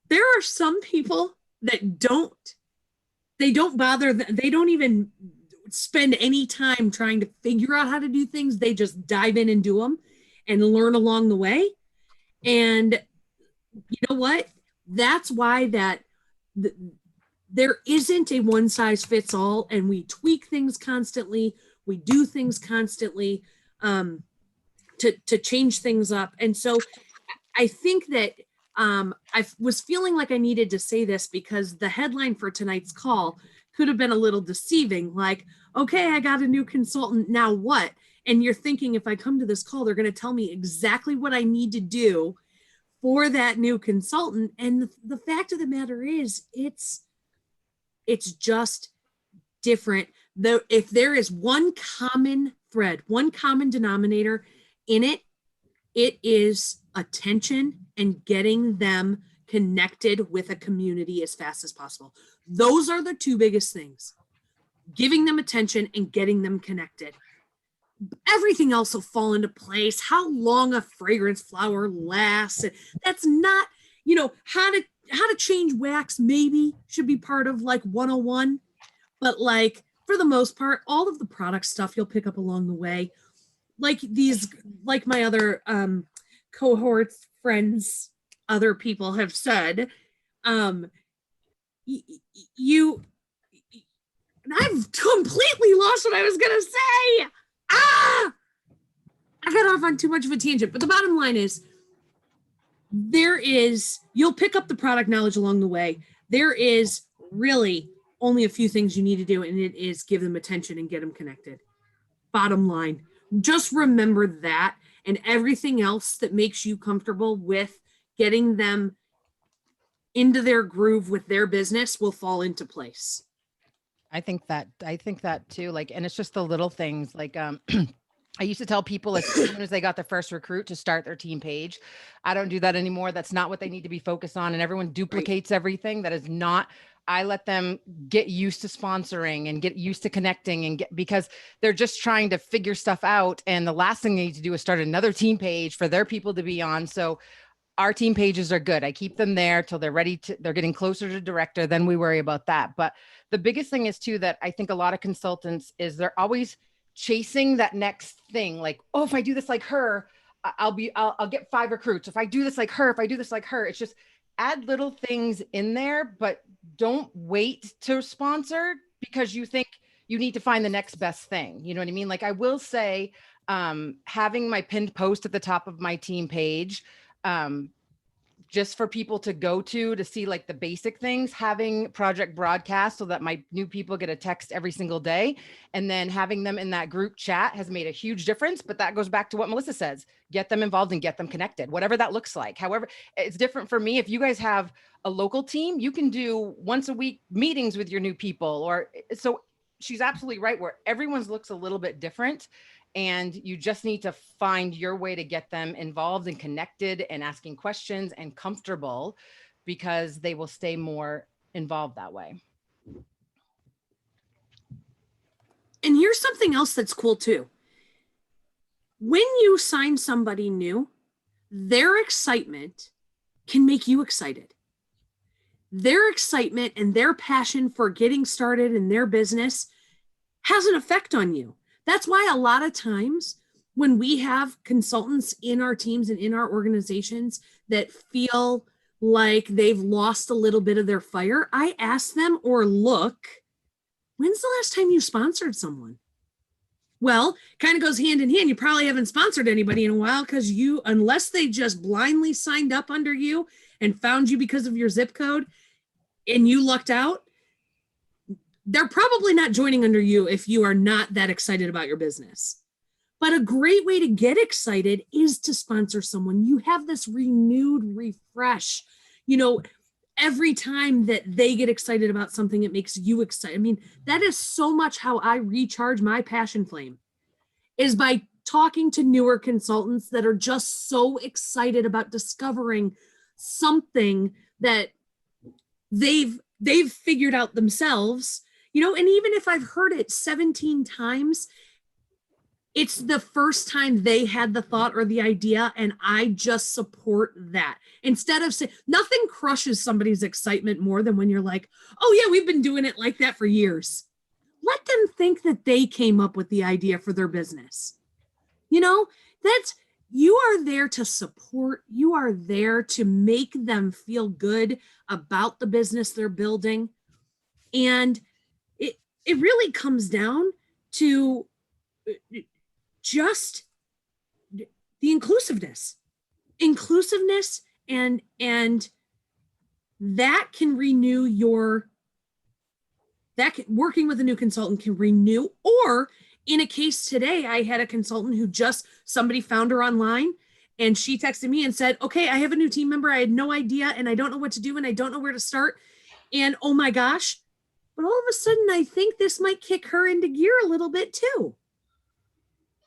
There are some people that they don't bother. They don't even spend any time trying to figure out how to do things. They just dive in and do them and learn along the way. And you know what? That's why there isn't a one size fits all, and we tweak things constantly. We do things constantly to change things up. And so I think that I was feeling like I needed to say this because the headline for tonight's call could have been a little deceiving. Like, okay, I got a new consultant. Now what? And you're thinking, if I come to this call, they're going to tell me exactly what I need to do for that new consultant. And the fact of the matter is, it's just different. Though, if there is one common thread, one common denominator in it, it is attention and getting them connected with a community as fast as possible. Those are the two biggest things: giving them attention and getting them connected. Everything else will fall into place. How long a fragrance flower lasts. That's not, how to change wax maybe should be part of like 101. But like, for the most part, all of the product stuff you'll pick up along the way. Like my other cohorts, friends, other people have said, and I've completely lost what I was going to say. I got off on too much of a tangent, but the bottom line is you'll pick up the product knowledge along the way. There is really only a few things you need to do, and it is give them attention and get them connected. Bottom line, just remember that, and everything else that makes you comfortable with getting them into their groove with their business will fall into place. I think that too. Like, and it's just the little things. Like, I used to tell people as soon as they got their first recruit to start their team page. I don't do that anymore. That's not what they need to be focused on. And everyone duplicates everything. That is not. I let them get used to sponsoring and get used to connecting because they're just trying to figure stuff out. And the last thing they need to do is start another team page for their people to be on. So our team pages are good. I keep them there till they're ready they're getting closer to director. Then we worry about that. But the biggest thing is too, that I think a lot of consultants is they're always chasing that next thing. Like, oh, if I do this like her, I'll get 5 recruits. If I do this like her, it's just add little things in there, but don't wait to sponsor because you think you need to find the next best thing. You know what I mean? Like, I will say, having my pinned post at the top of my team page, just for people to go to see like the basic things, having project broadcast so that my new people get a text every single day, and then having them in that group chat has made a huge difference. But that goes back to what Melissa says, get them involved and get them connected, whatever that looks like. However, it's different for me. If you guys have a local team, you can do once a week meetings with your new people, so she's absolutely right where everyone's looks a little bit different. And you just need to find your way to get them involved and connected and asking questions and comfortable, because they will stay more involved that way. And here's something else that's cool too. When you sign somebody new, their excitement can make you excited. Their excitement and their passion for getting started in their business has an effect on you. That's why a lot of times when we have consultants in our teams and in our organizations that feel like they've lost a little bit of their fire, I ask them, or look, when's the last time you sponsored someone? Well, kind of goes hand in hand. You probably haven't sponsored anybody in a while because unless they just blindly signed up under you and found you because of your zip code and you lucked out, they're probably not joining under you if you are not that excited about your business. But a great way to get excited is to sponsor someone. You have this renewed refresh. Every time that they get excited about something, it makes you excited. I mean, that is so much how I recharge my passion flame, is by talking to newer consultants that are just so excited about discovering something that they've figured out themselves, and even if I've heard it 17 times, it's the first time they had the thought or the idea, and I just support that. Instead of saying, nothing crushes somebody's excitement more than when you're like, oh yeah, we've been doing it like that for years. Let them think that they came up with the idea for their business. You are there to support. You are there to make them feel good about the business they're building. And it really comes down to just the inclusiveness and that can renew working with a new consultant can renew. Or in a case today, I had a consultant who somebody found her online and she texted me and said, okay, I have a new team member. I had no idea and I don't know what to do and I don't know where to start. And oh my gosh, but all of a sudden I think this might kick her into gear a little bit too.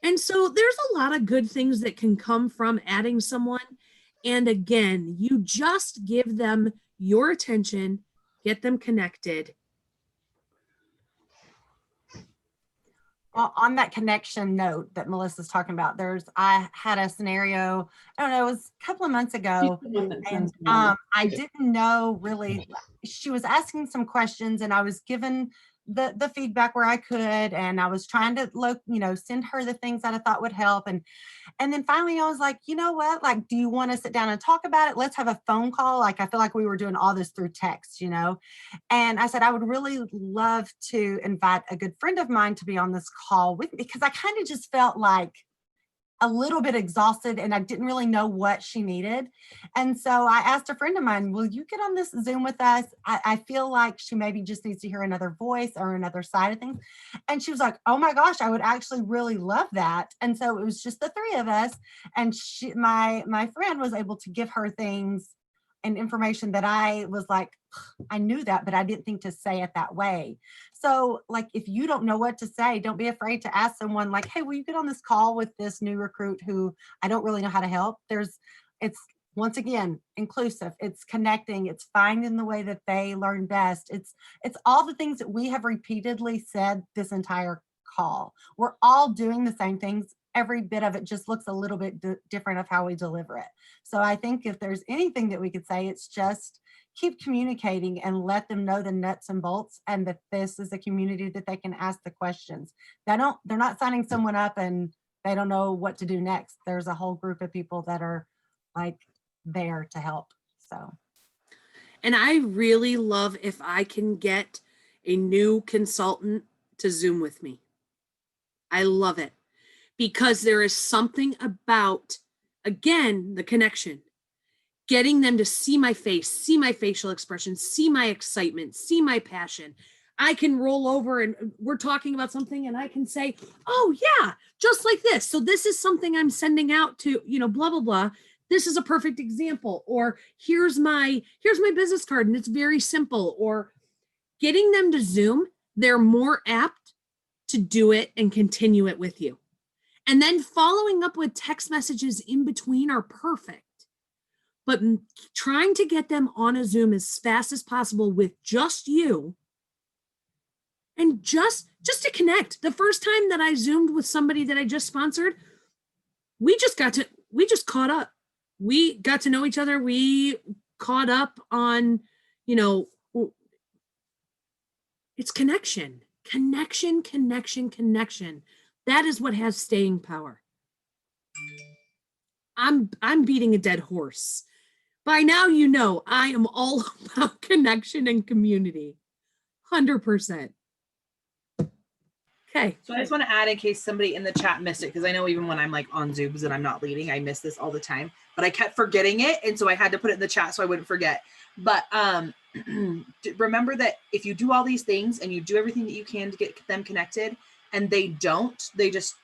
And so there's a lot of good things that can come from adding someone. And again, you just give them your attention, get them connected. Well, on that connection note that Melissa's talking about, I had a scenario, I don't know, it was a couple of months ago, and I didn't know really, she was asking some questions and I was given the feedback where I could, and I was trying to send her the things that I thought would help. And then finally I was like, you know what, like, do you want to sit down and talk about it? Let's have a phone call. Like, I feel like we were doing all this through text, and I said, I would really love to invite a good friend of mine to be on this call with me, because I kind of just felt like a little bit exhausted and I didn't really know what she needed. And so I asked a friend of mine, will you get on this Zoom with us? I feel like she maybe just needs to hear another voice or another side of things. And she was like, oh my gosh, I would actually really love that. And so it was just the three of us. And my friend was able to give her things and information that I was like, I knew that, but I didn't think to say it that way. So like, if you don't know what to say, don't be afraid to ask someone like, hey, will you get on this call with this new recruit who I don't really know how to help? It's once again, inclusive, it's connecting, it's finding the way that they learn best. It's all the things that we have repeatedly said this entire call. We're all doing the same things. Every bit of it just looks a little bit different of how we deliver it. So I think if there's anything that we could say, it's just keep communicating and let them know the nuts and bolts, and that this is a community that they can ask the questions. They're not signing someone up and they don't know what to do next. There's a whole group of people that are like there to help. So. And I really love if I can get a new consultant to Zoom with me. I love it because there is something about, again, the connection. Getting them to see my face, see my facial expression, see my excitement, see my passion. I can roll over and we're talking about something and I can say, oh yeah, just like this. So this is something I'm sending out to, blah, blah, blah. This is a perfect example. Or here's my business card and it's very simple. Or getting them to Zoom, they're more apt to do it and continue it with you. And then following up with text messages in between are perfect. But trying to get them on a Zoom as fast as possible with just you and just to connect. The first time that I Zoomed with somebody that I just sponsored, we just caught up. We got to know each other. We caught up on, it's connection. That is what has staying power. I'm beating a dead horse. By now, you know, I am all about connection and community. 100%. Okay. So I just want to add in case somebody in the chat missed it, because I know even when I'm like on Zooms and I'm not leading, I miss this all the time, but I kept forgetting it. And so I had to put it in the chat so I wouldn't forget. But remember that if you do all these things and you do everything that you can to get them connected and they don't, they're just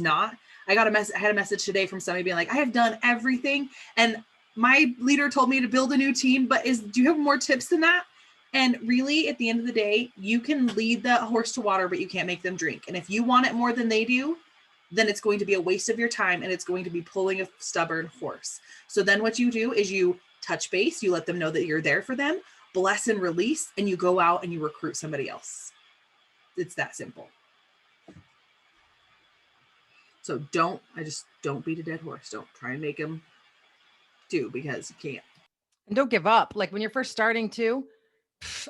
not. I had a message today from somebody being like, I have done everything. And my leader told me to build a new team, but do you have more tips than that? And really, at the end of the day, you can lead the horse to water, but you can't make them drink. And if you want it more than they do, then it's going to be a waste of your time and it's going to be pulling a stubborn horse. So then what you do is you touch base, you let them know that you're there for them, bless and release, and you go out and you recruit somebody else. It's that simple. So don't beat a dead horse. Don't try and make them do, because you can't. And don't give up. Like when you're first starting too,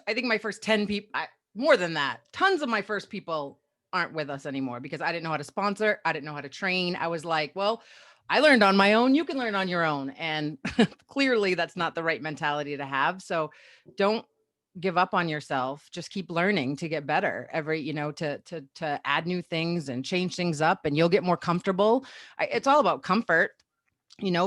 I think my first 10 people, more than that, tons of my first people aren't with us anymore because I didn't know how to sponsor. I didn't know how to train. I was like, well, I learned on my own. You can learn on your own. And clearly that's not the right mentality to have. So don't give up on yourself. Just keep learning to get better to add new things and change things up, and you'll get more comfortable. It's all about comfort.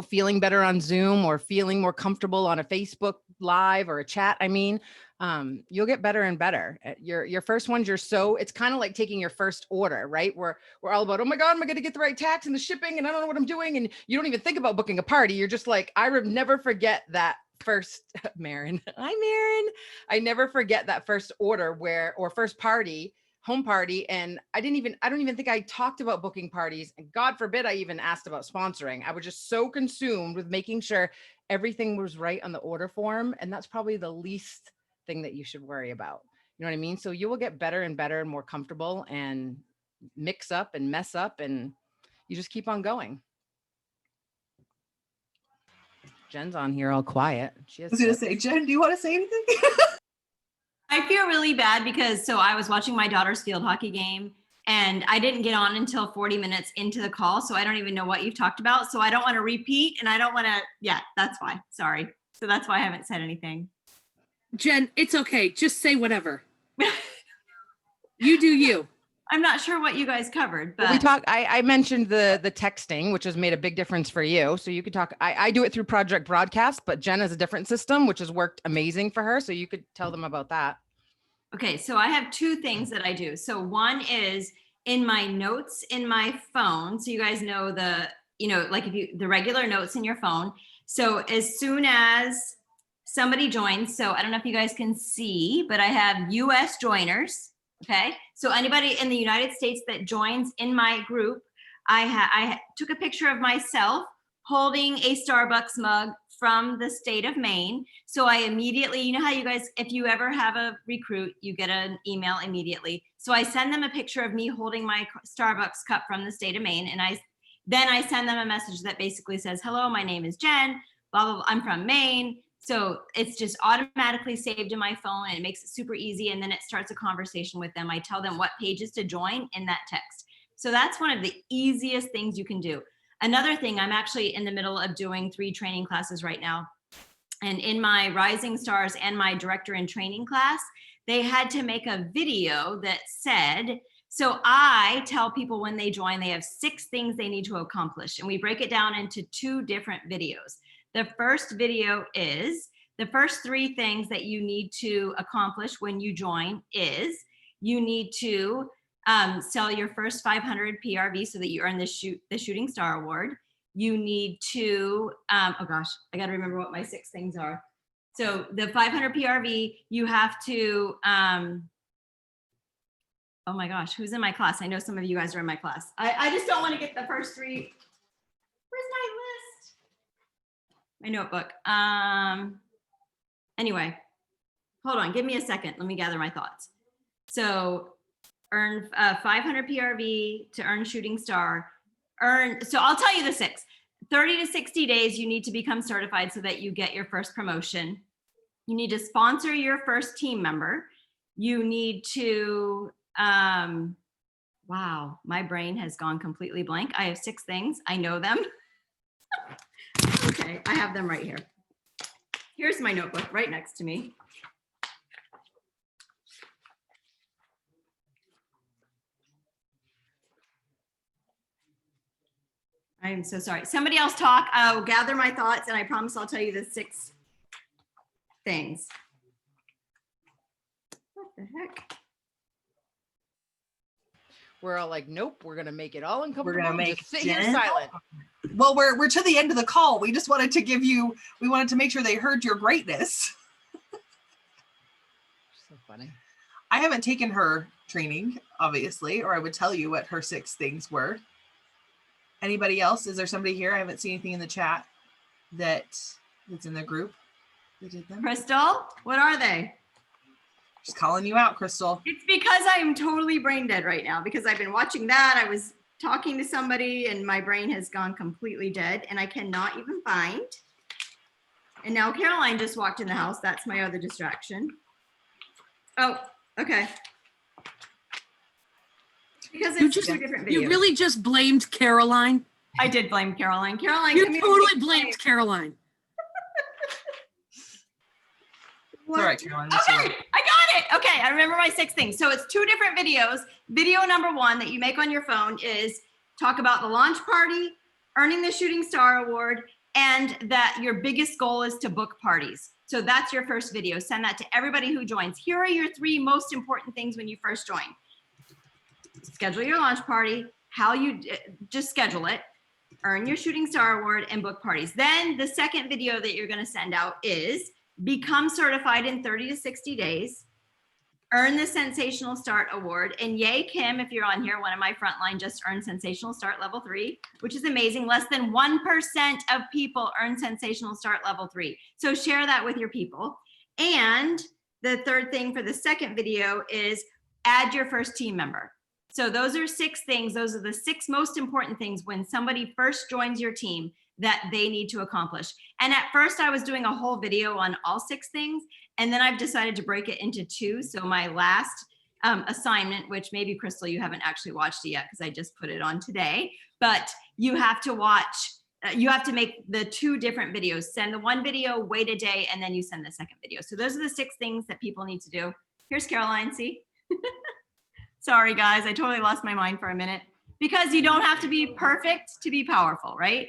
Feeling better on Zoom or feeling more comfortable on a Facebook Live or a chat. You'll get better and better. Your first ones, it's kind of like taking your first order, right? We're all about, oh my God, am I going to get the right tax and the shipping? And I don't know what I'm doing. And you don't even think about booking a party. You're just like, I never forget that first, Marin. Hi, Marin. I never forget that first order or first party, home party. And I don't even think I talked about booking parties. And God forbid I even asked about sponsoring. I was just so consumed with making sure everything was right on the order form. And that's probably the least thing that you should worry about. You know what I mean? So you will get better and better and more comfortable and mix up and mess up, and you just keep on going. Jen's on here all quiet. I was going to say, Jen, do you want to say anything? I feel really bad because I was watching my daughter's field hockey game and I didn't get on until 40 minutes into the call. So I don't even know what you've talked about. So I don't want to repeat, and I don't want to, that's why. Sorry. So that's why I haven't said anything. Jen, it's okay. Just say whatever. You do you. I'm not sure what you guys covered, but I mentioned the texting, which has made a big difference for you. So you could talk, I do it through Project Broadcast, but Jen has a different system, which has worked amazing for her. So you could tell them about that. Okay. So I have two things that I do. So one is in my notes in my phone. So you guys know the regular notes in your phone. So as soon as somebody joins, so I don't know if you guys can see, but I have US joiners. Okay. So anybody in the United States that joins in my group, I took a picture of myself holding a Starbucks mug from the state of Maine. So I immediately, you know how you guys, if you ever have a recruit, you get an email immediately. So I send them a picture of me holding my Starbucks cup from the state of Maine. And then I send them a message that basically says, hello, my name is Jen, blah, blah, blah, I'm from Maine. So it's just automatically saved in my phone, and it makes it super easy. And then it starts a conversation with them. I tell them what pages to join in that text. So that's one of the easiest things you can do. Another thing, I'm actually in the middle of doing 3 training classes right now. And in my Rising Stars and my Director in Training class, they had to make a video that said, so I tell people when they join, they have 6 things they need to accomplish. And we break it down into 2 different videos. The first video is the first 3 things that you need to accomplish when you join is you need to sell your first 500 PRV so that you earn the Shooting Star Award. You need to, oh gosh, I got to remember what my 6 things are. So the 500 PRV, you have to, oh my gosh, who's in my class? I know some of you guys are in my class. I just don't want to get the first 3. Where's my list? My notebook. Anyway, hold on, give me a second. Let me gather my thoughts. So earn 500 PRV to earn Shooting Star. So I'll tell you the 6. 30 to 60 days, you need to become certified so that you get your first promotion. You need to sponsor your first team member. You need to Wow, my brain has gone completely blank. I have 6 things. I know them. Okay, I have them right here. Here's my notebook right next to me. I am so sorry. Somebody else talk. I'll gather my thoughts and I promise I'll tell you the 6 things. What the heck? We're all like, nope, we're gonna make it all uncomfortable. We're gonna make just sit here Jen- silent. Well, we're to the end of the call. We just wanted to we wanted to make sure they heard your greatness. So funny. I haven't taken her training, obviously, or I would tell you what her 6 things were. Anybody else? Is there somebody here? I haven't seen anything in the chat that's in the group that did them. Crystal, what are they? Just calling you out, Crystal. It's because I am totally brain dead right now because I've been watching that. I was talking to somebody and my brain has gone completely dead and I cannot even find. And now Caroline just walked in the house. That's my other distraction. Oh, okay. Because it's You 2 different videos. You really just blamed Caroline. I did blame Caroline. Caroline, You come here. totally blamed Caroline. It's all right, Caroline. Okay, I got it. Okay, I remember my 6 things. So it's 2 different videos. Video number 1 that you make on your phone is talk about the launch party, earning the Shooting Star Award, and that your biggest goal is to book parties. So that's your first video. Send that to everybody who joins. Here are your 3 most important things when you first join. Schedule your launch party, how you just schedule it, earn your Shooting Star Award, and book parties. Then the second video that you're going to send out is become certified in 30 to 60 days, earn the Sensational Start Award. And yay, Kim, if you're on here, one of my frontline just earned Sensational Start Level 3, which is amazing. Less than 1% of people earn Sensational Start Level 3. So share that with your people. And the third thing for the second video is add your first team member. So those are 6 things. Those are the 6 most important things when somebody first joins your team that they need to accomplish. And at first I was doing a whole video on all 6 things. And then I've decided to break it into 2. So my last assignment, which maybe Crystal, you haven't actually watched it yet because I just put it on today, but you have to watch, you have to make the 2 different videos. Send the 1 video, wait a day, and then you send the second video. So those are the 6 things that people need to do. Here's Caroline, see? Sorry guys, I totally lost my mind for a minute because you don't have to be perfect to be powerful, right?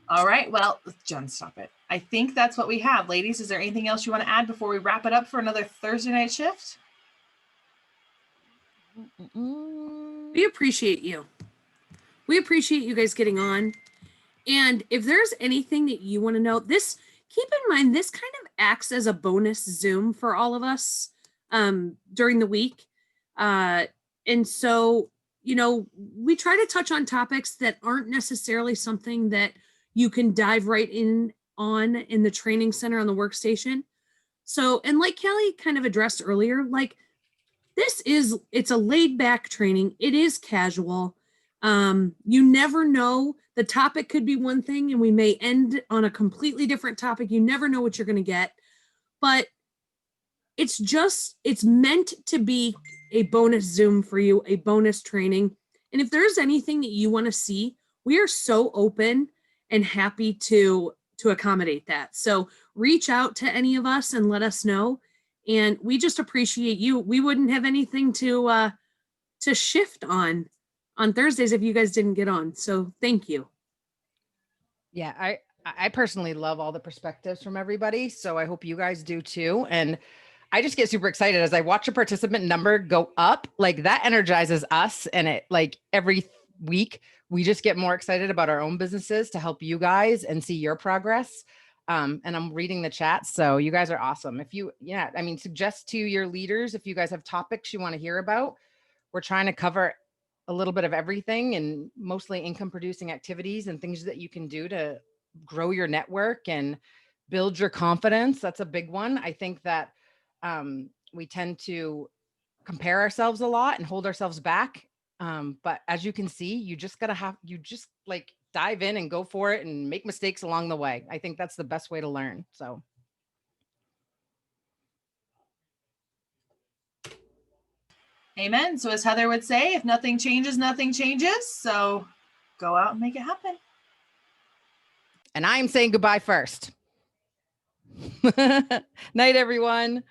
All right. Well, Jen, stop it. I think that's what we have. Ladies, is there anything else you want to add before we wrap it up for another Thursday night shift? We appreciate you. We appreciate you guys getting on. And if there's anything that you want to know, keep in mind, this kind of acts as a bonus Zoom for all of us during the week. And so, we try to touch on topics that aren't necessarily something that you can dive right in the training center on the workstation. So, and like Kelly kind of addressed earlier, like it's a laid back training. It is casual. You never know. The topic could be one thing and we may end on a completely different topic. You never know what you're going to get, but it's meant to be a bonus Zoom for you, a bonus training. And if there's anything that you want to see, we are so open and happy to accommodate that. So reach out to any of us and let us know. And we just appreciate you. We wouldn't have anything to shift on Thursdays if you guys didn't get on. So thank you. Yeah, I personally love all the perspectives from everybody. So I hope you guys do too. And I just get super excited as I watch a participant number go up. Like that energizes us. And it like every week we just get more excited about our own businesses to help you guys and see your progress. And I'm reading the chat. So you guys are awesome. Suggest to your leaders, if you guys have topics you want to hear about, we're trying to cover a little bit of everything and mostly income producing activities and things that you can do to grow your network and build your confidence. That's a big one. I think that we tend to compare ourselves a lot and hold ourselves back. But as you can see, you just dive in and go for it and make mistakes along the way. I think that's the best way to learn. So. Amen. So as Heather would say, if nothing changes, nothing changes. So go out and make it happen. And I'm saying goodbye first. Night, everyone.